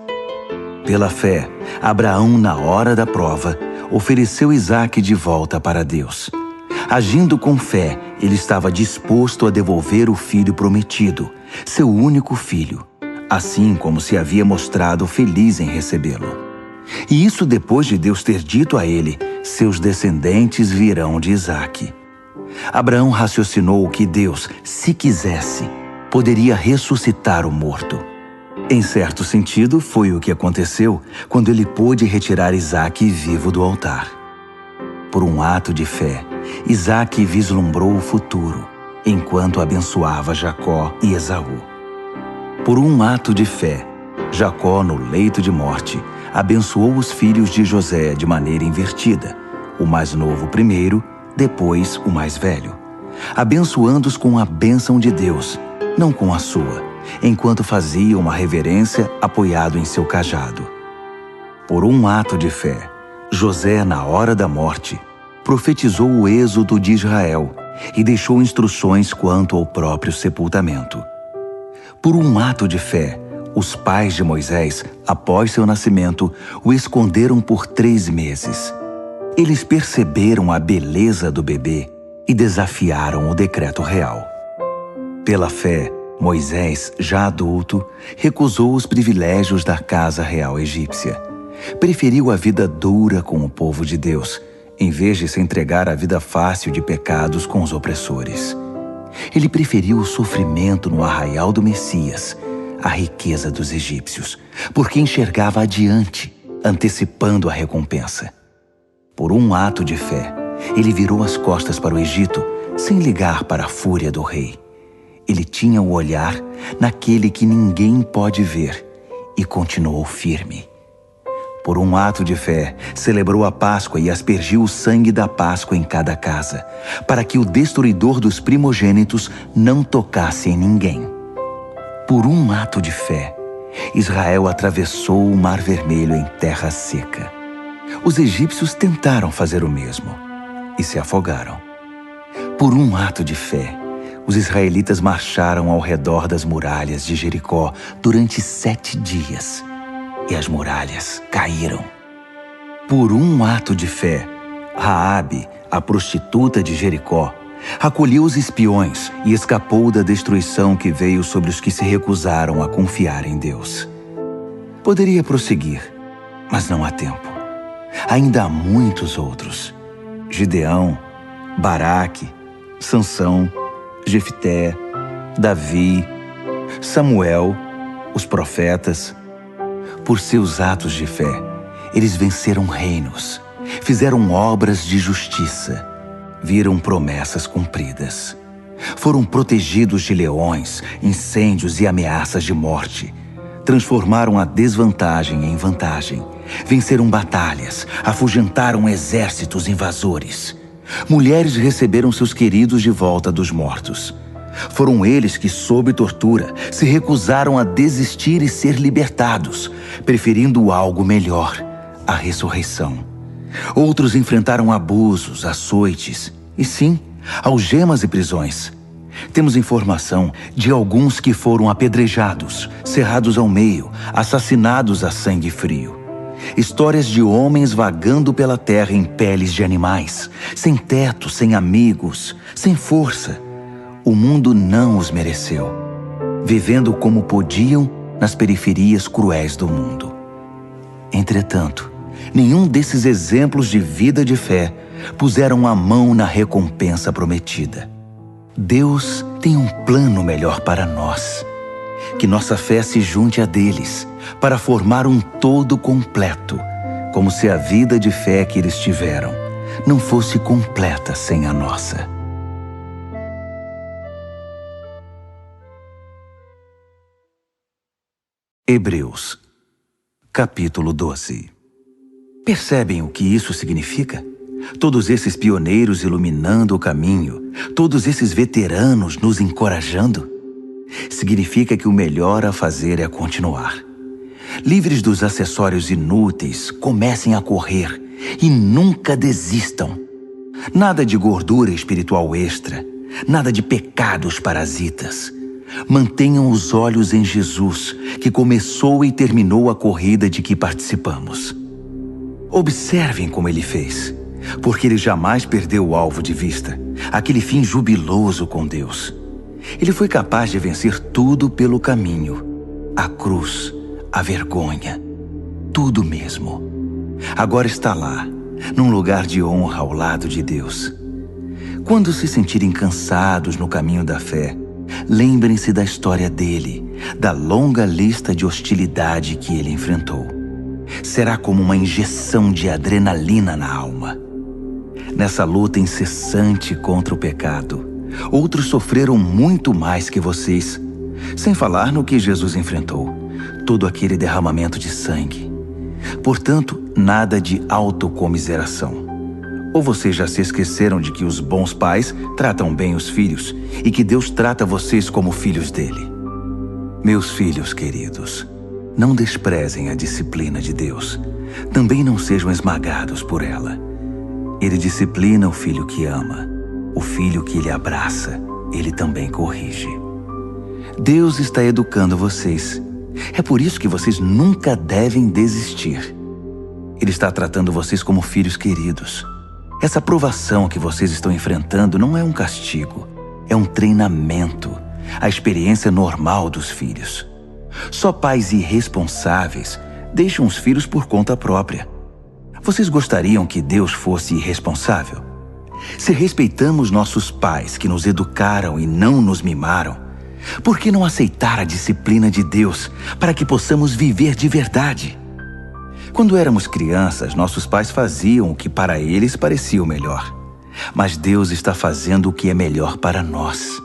Pela fé, Abraão, na hora da prova, ofereceu Isaque de volta para Deus. Agindo com fé, ele estava disposto a devolver o filho prometido, seu único filho, assim como se havia mostrado feliz em recebê-lo. E isso depois de Deus ter dito a ele: seus descendentes virão de Isaque. Abraão raciocinou que Deus, se quisesse, poderia ressuscitar o morto. Em certo sentido, foi o que aconteceu quando ele pôde retirar Isaque vivo do altar. Por um ato de fé, Isaque vislumbrou o futuro, enquanto abençoava Jacó e Esaú. Por um ato de fé, Jacó, no leito de morte, abençoou os filhos de José de maneira invertida, o mais novo primeiro, depois o mais velho, abençoando-os com a bênção de Deus, não com a sua, enquanto fazia uma reverência apoiado em seu cajado. Por um ato de fé, José, na hora da morte, profetizou o êxodo de Israel e deixou instruções quanto ao próprio sepultamento. Por um ato de fé, os pais de Moisés, após seu nascimento, o esconderam por 3 meses. Eles perceberam a beleza do bebê e desafiaram o decreto real. Pela fé, Moisés, já adulto, recusou os privilégios da casa real egípcia. Preferiu a vida dura com o povo de Deus, em vez de se entregar à vida fácil de pecados com os opressores. Ele preferiu o sofrimento no arraial do Messias, à riqueza dos egípcios, porque enxergava adiante, antecipando a recompensa. Por um ato de fé, ele virou as costas para o Egito, sem ligar para a fúria do rei. Ele tinha o olhar naquele que ninguém pode ver e continuou firme. Por um ato de fé, celebrou a Páscoa e aspergiu o sangue da Páscoa em cada casa, para que o destruidor dos primogênitos não tocasse em ninguém. Por um ato de fé, Israel atravessou o Mar Vermelho em terra seca. Os egípcios tentaram fazer o mesmo e se afogaram. Por um ato de fé, os israelitas marcharam ao redor das muralhas de Jericó durante 7 dias, e as muralhas caíram. Por um ato de fé, Raabe, a prostituta de Jericó, acolheu os espiões e escapou da destruição que veio sobre os que se recusaram a confiar em Deus. Poderia prosseguir, mas não há tempo. Ainda há muitos outros: Gideão, Baraque, Sansão, Jefté, Davi, Samuel, os profetas. Por seus atos de fé, eles venceram reinos, fizeram obras de justiça, viram promessas cumpridas. Foram protegidos de leões, incêndios e ameaças de morte. Transformaram a desvantagem em vantagem. Venceram batalhas, afugentaram exércitos invasores. Mulheres receberam seus queridos de volta dos mortos. Foram eles que, sob tortura, se recusaram a desistir e ser libertados, preferindo algo melhor, a ressurreição. Outros enfrentaram abusos, açoites e, sim, algemas e prisões. Temos informação de alguns que foram apedrejados, cerrados ao meio, assassinados a sangue frio. Histórias de homens vagando pela terra em peles de animais, sem teto, sem amigos, sem força. O mundo não os mereceu, vivendo como podiam nas periferias cruéis do mundo. Entretanto, nenhum desses exemplos de vida de fé puseram a mão na recompensa prometida. Deus tem um plano melhor para nós. Que nossa fé se junte a deles para formar um todo completo, como se a vida de fé que eles tiveram não fosse completa sem a nossa. Hebreus, capítulo 12. Percebem o que isso significa? Todos esses pioneiros iluminando o caminho, todos esses veteranos nos encorajando? Significa que o melhor a fazer é continuar. Livres dos acessórios inúteis, comecem a correr e nunca desistam. Nada de gordura espiritual extra, nada de pecados parasitas. Mantenham os olhos em Jesus, que começou e terminou a corrida de que participamos. Observem como ele fez, porque ele jamais perdeu o alvo de vista, aquele fim jubiloso com Deus. Ele foi capaz de vencer tudo pelo caminho, a cruz, a vergonha, tudo mesmo. Agora está lá, num lugar de honra ao lado de Deus. Quando se sentirem cansados no caminho da fé, Lembrem-se da história dele, da longa lista de hostilidade que ele enfrentou. Será como uma injeção de adrenalina na alma. Nessa luta incessante contra o pecado, outros sofreram muito mais que vocês, sem falar no que Jesus enfrentou, todo aquele derramamento de sangue. Portanto, nada de autocomiseração. Ou vocês já se esqueceram de que os bons pais tratam bem os filhos e que Deus trata vocês como filhos dele? Meus filhos queridos, não desprezem a disciplina de Deus. Também não sejam esmagados por ela. Ele disciplina o filho que ama. O filho que ele abraça, ele também corrige. Deus está educando vocês. É por isso que vocês nunca devem desistir. Ele está tratando vocês como filhos queridos. Essa provação que vocês estão enfrentando não é um castigo, é um treinamento, a experiência normal dos filhos. Só pais irresponsáveis deixam os filhos por conta própria. Vocês gostariam que Deus fosse irresponsável? Se respeitamos nossos pais que nos educaram e não nos mimaram, por que não aceitar a disciplina de Deus para que possamos viver de verdade? Quando éramos crianças, nossos pais faziam o que para eles parecia o melhor. Mas Deus está fazendo o que é melhor para nós.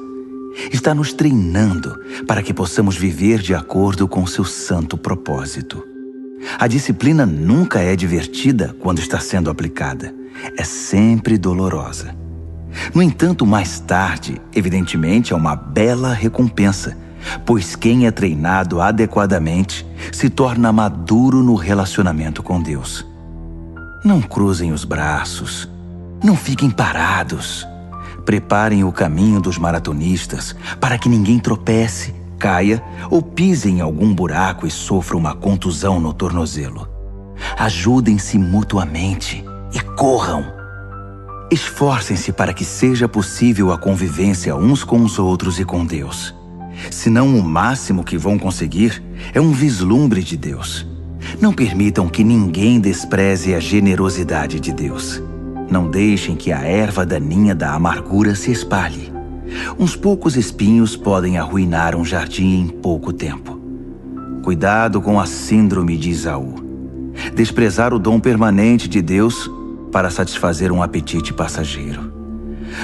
Está nos treinando para que possamos viver de acordo com seu santo propósito. A disciplina nunca é divertida quando está sendo aplicada. É sempre dolorosa. No entanto, mais tarde, evidentemente, é uma bela recompensa, pois quem é treinado adequadamente se torna maduro no relacionamento com Deus. Não cruzem os braços, não fiquem parados. Preparem o caminho dos maratonistas para que ninguém tropece, caia ou pise em algum buraco e sofra uma contusão no tornozelo. Ajudem-se mutuamente e corram. Esforcem-se para que seja possível a convivência uns com os outros e com Deus. Senão o máximo que vão conseguir é um vislumbre de Deus. Não permitam que ninguém despreze a generosidade de Deus. Não deixem que a erva daninha da amargura se espalhe. Uns poucos espinhos podem arruinar um jardim em pouco tempo. Cuidado com a síndrome de Esaú. Desprezar o dom permanente de Deus para satisfazer um apetite passageiro.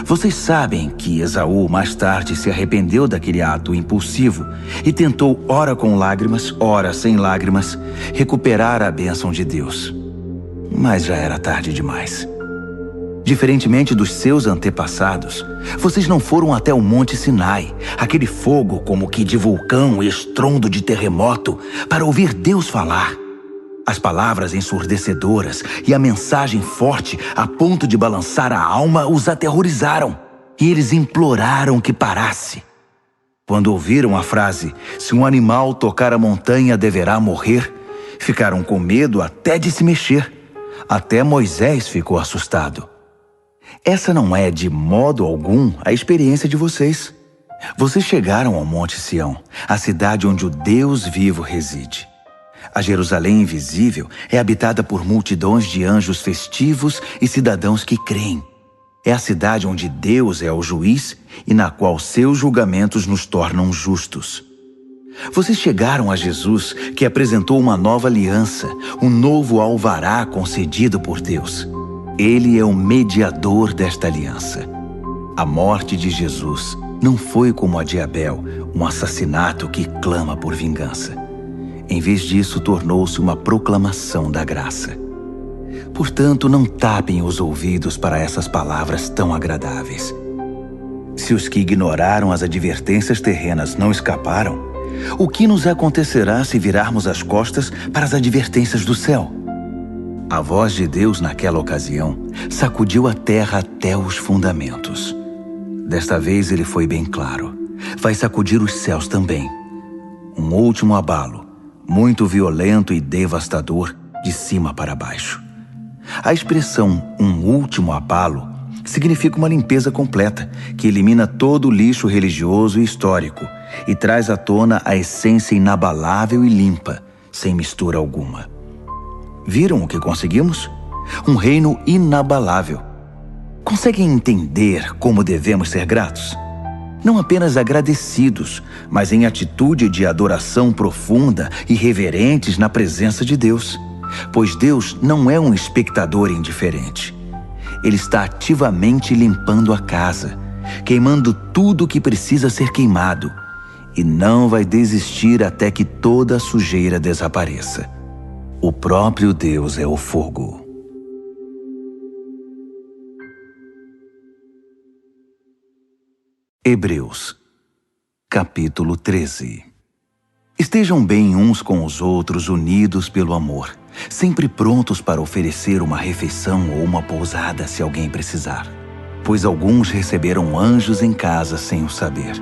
Vocês sabem que Esaú mais tarde se arrependeu daquele ato impulsivo e tentou, ora com lágrimas, ora sem lágrimas, recuperar a bênção de Deus. Mas já era tarde demais. Diferentemente dos seus antepassados, vocês não foram até o Monte Sinai, aquele fogo como que de vulcão e estrondo de terremoto, para ouvir Deus falar. As palavras ensurdecedoras e a mensagem forte a ponto de balançar a alma os aterrorizaram, e eles imploraram que parasse. Quando ouviram a frase, se um animal tocar a montanha deverá morrer, ficaram com medo até de se mexer. Até Moisés ficou assustado. Essa não é de modo algum a experiência de vocês. Vocês chegaram ao Monte Sião, a cidade onde o Deus vivo reside. A Jerusalém invisível é habitada por multidões de anjos festivos e cidadãos que creem. É a cidade onde Deus é o juiz e na qual seus julgamentos nos tornam justos. Vocês chegaram a Jesus, que apresentou uma nova aliança, um novo alvará concedido por Deus. Ele é o mediador desta aliança. A morte de Jesus não foi como a de Abel, um assassinato que clama por vingança. Em vez disso, tornou-se uma proclamação da graça. Portanto, não tapem os ouvidos para essas palavras tão agradáveis. Se os que ignoraram as advertências terrenas não escaparam, o que nos acontecerá se virarmos as costas para as advertências do céu? A voz de Deus naquela ocasião sacudiu a terra até os fundamentos. Desta vez ele foi bem claro. Vai sacudir os céus também. Um último abalo, muito violento e devastador, de cima para baixo. A expressão "um último abalo" significa uma limpeza completa, que elimina todo o lixo religioso e histórico e traz à tona a essência inabalável e limpa, sem mistura alguma. Viram o que conseguimos? Um reino inabalável. Conseguem entender como devemos ser gratos? Não apenas agradecidos, mas em atitude de adoração profunda e reverentes na presença de Deus. Pois Deus não é um espectador indiferente. Ele está ativamente limpando a casa, queimando tudo o que precisa ser queimado, e não vai desistir até que toda a sujeira desapareça. O próprio Deus é o fogo. Hebreus, capítulo 13. Estejam bem uns com os outros, unidos pelo amor, sempre prontos para oferecer uma refeição ou uma pousada se alguém precisar, pois alguns receberam anjos em casa sem o saber.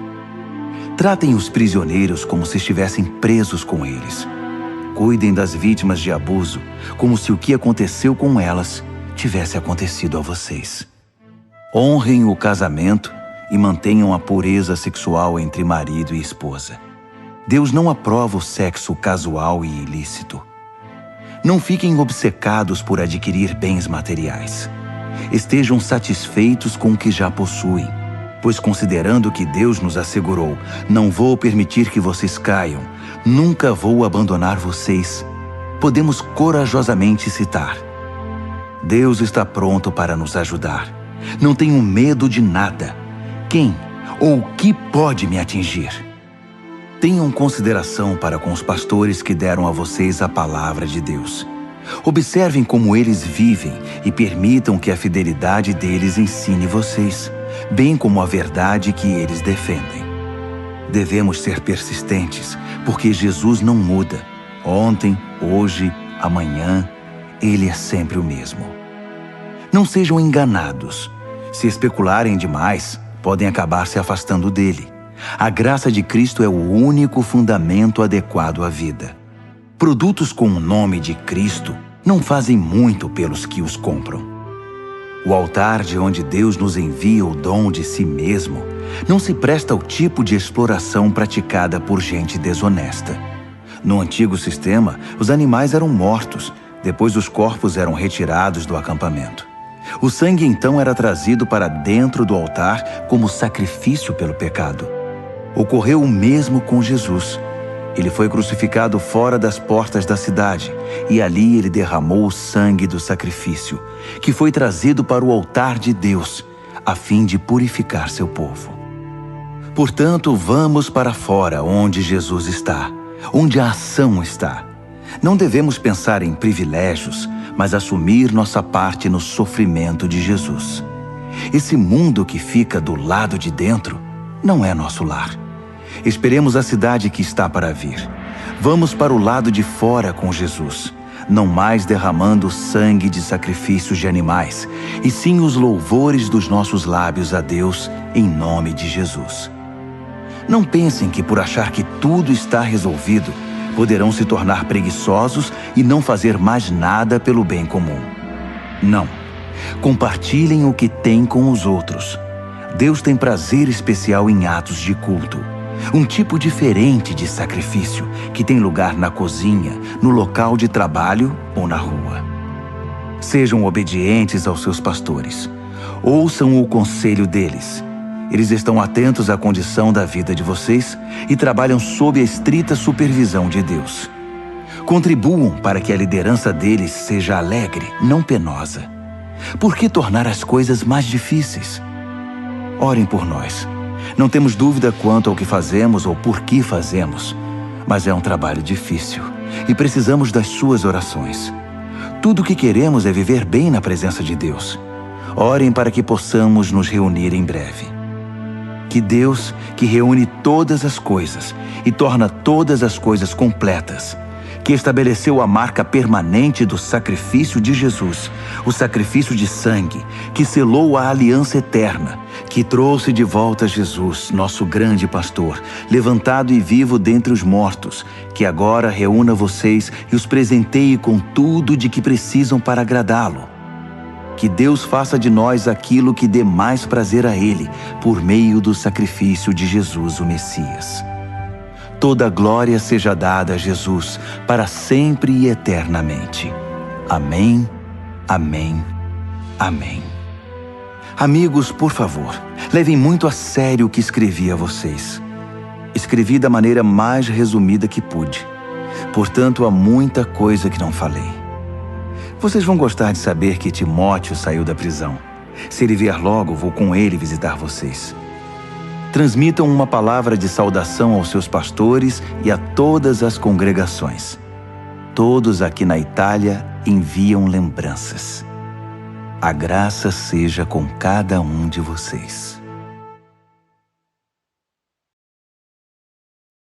Tratem os prisioneiros como se estivessem presos com eles. Cuidem das vítimas de abuso como se o que aconteceu com elas tivesse acontecido a vocês. Honrem o casamento e mantenham a pureza sexual entre marido e esposa. Deus não aprova o sexo casual e ilícito. Não fiquem obcecados por adquirir bens materiais. Estejam satisfeitos com o que já possuem, pois considerando que Deus nos assegurou, não vou permitir que vocês caiam, nunca vou abandonar vocês, podemos corajosamente citar: Deus está pronto para nos ajudar. Não tenho medo de nada. Quem ou o que pode me atingir? Tenham consideração para com os pastores que deram a vocês a palavra de Deus. Observem como eles vivem e permitam que a fidelidade deles ensine vocês, bem como a verdade que eles defendem. Devemos ser persistentes, porque Jesus não muda. Ontem, hoje, amanhã, Ele é sempre o mesmo. Não sejam enganados. Se especularem demais, podem acabar se afastando dele. A graça de Cristo é o único fundamento adequado à vida. Produtos com o nome de Cristo não fazem muito pelos que os compram. O altar de onde Deus nos envia o dom de si mesmo não se presta ao tipo de exploração praticada por gente desonesta. No antigo sistema, os animais eram mortos, depois os corpos eram retirados do acampamento. O sangue então era trazido para dentro do altar como sacrifício pelo pecado. Ocorreu o mesmo com Jesus. Ele foi crucificado fora das portas da cidade, e ali ele derramou o sangue do sacrifício, que foi trazido para o altar de Deus, a fim de purificar seu povo. Portanto, vamos para fora onde Jesus está, onde a ação está. Não devemos pensar em privilégios, mas assumir nossa parte no sofrimento de Jesus. Esse mundo que fica do lado de dentro não é nosso lar. Esperemos a cidade que está para vir. Vamos para o lado de fora com Jesus, não mais derramando sangue de sacrifícios de animais, e sim os louvores dos nossos lábios a Deus em nome de Jesus. Não pensem que por achar que tudo está resolvido, poderão se tornar preguiçosos e não fazer mais nada pelo bem comum. Não. Compartilhem o que têm com os outros. Deus tem prazer especial em atos de culto. Um tipo diferente de sacrifício que tem lugar na cozinha, no local de trabalho ou na rua. Sejam obedientes aos seus pastores. Ouçam o conselho deles. Eles estão atentos à condição da vida de vocês e trabalham sob a estrita supervisão de Deus. Contribuam para que a liderança deles seja alegre, não penosa. Por que tornar as coisas mais difíceis? Orem por nós. Não temos dúvida quanto ao que fazemos ou por que fazemos, mas é um trabalho difícil e precisamos das suas orações. Tudo o que queremos é viver bem na presença de Deus. Orem para que possamos nos reunir em breve. Que Deus, que reúne todas as coisas e torna todas as coisas completas, que estabeleceu a marca permanente do sacrifício de Jesus, o sacrifício de sangue, que selou a aliança eterna, que trouxe de volta Jesus, nosso grande pastor, levantado e vivo dentre os mortos, que agora reúna vocês e os presenteie com tudo de que precisam para agradá-lo. Que Deus faça de nós aquilo que dê mais prazer a Ele, por meio do sacrifício de Jesus, o Messias. Toda glória seja dada a Jesus, para sempre e eternamente. Amém, amém, amém. Amigos, por favor, Levem muito a sério o que escrevi a vocês. Escrevi da maneira mais resumida que pude. Portanto, há muita coisa que não falei. Vocês vão gostar de saber que Timóteo saiu da prisão. Se ele vier logo, vou com ele visitar vocês. Transmitam uma palavra de saudação aos seus pastores e a todas as congregações. Todos aqui na Itália enviam lembranças. A graça seja com cada um de vocês.